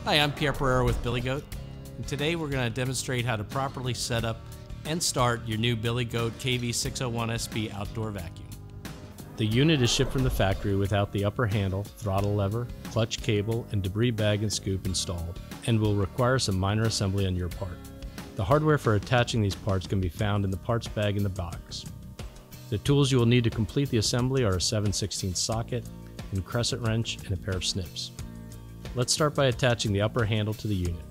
Hi, I'm Pierre Pereira with Billy Goat, and today we're going to demonstrate how to properly set up and start your new Billy Goat KV601SP outdoor vacuum. The unit is shipped from the factory without the upper handle, throttle lever, clutch cable, and debris bag and scoop installed, and will require some minor assembly on your part. The hardware for attaching these parts can be found in the parts bag in the box. The tools you will need to complete the assembly are a 7/16 socket, and crescent wrench, and a pair of snips. Let's start by attaching the upper handle to the unit.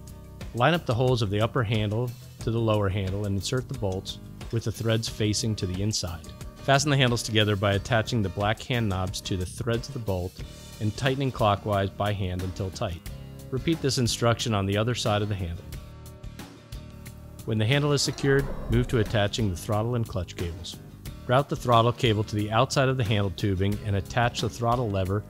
Line up the holes of the upper handle to the lower handle and insert the bolts with the threads facing to the inside. Fasten the handles together by attaching the black hand knobs to the threads of the bolt and tightening clockwise by hand until tight. Repeat this instruction on the other side of the handle. When the handle is secured, move to attaching the throttle and clutch cables. Route the throttle cable to the outside of the handle tubing and attach the throttle lever.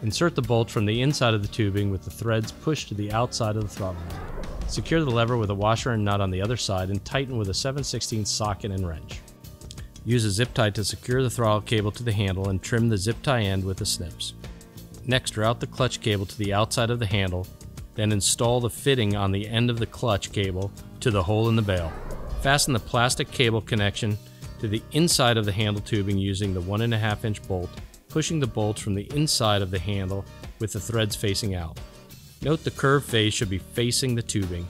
Insert the bolt from the inside of the tubing with the threads pushed to the outside of the throttle lever. Secure the lever with a washer and nut on the other side and tighten with a 7/16 socket and wrench. Use a zip tie to secure the throttle cable to the handle and trim the zip tie end with the snips. Next, route the clutch cable to the outside of the handle, then install the fitting on the end of the clutch cable to the hole in the bail. Fasten the plastic cable connection to the inside of the handle tubing using the 1.5-inch bolt, pushing the bolts from the inside of the handle with the threads facing out. Note the curved face should be facing the tubing.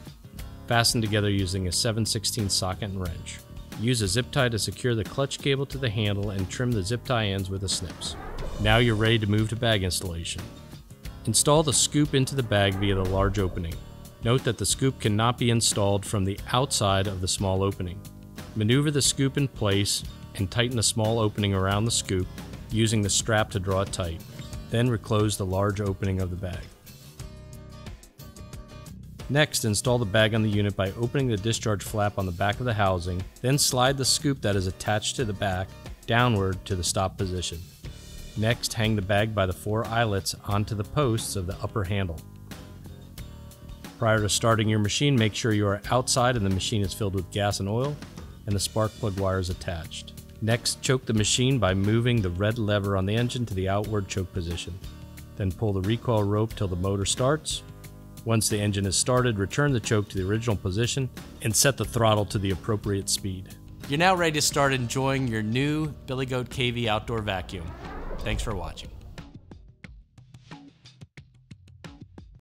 Fasten together using a 7/16 socket and wrench. Use a zip tie to secure the clutch cable to the handle and trim the zip tie ends with the snips. Now you're ready to move to bag installation. Install the scoop into the bag via the large opening. Note that the scoop cannot be installed from the outside of the small opening. Maneuver the scoop in place and tighten the small opening around the scoop using the strap to draw it tight. Then reclose the large opening of the bag. Next, install the bag on the unit by opening the discharge flap on the back of the housing, then slide the scoop that is attached to the back downward to the stop position. Next, hang the bag by the 4 eyelets onto the posts of the upper handle. Prior to starting your machine, make sure you are outside and the machine is filled with gas and oil and the spark plug wires attached. Next, choke the machine by moving the red lever on the engine to the outward choke position. Then pull the recoil rope till the motor starts. Once the engine is started, return the choke to the original position and set the throttle to the appropriate speed. You're now ready to start enjoying your new Billy Goat KV outdoor vacuum. Thanks for watching.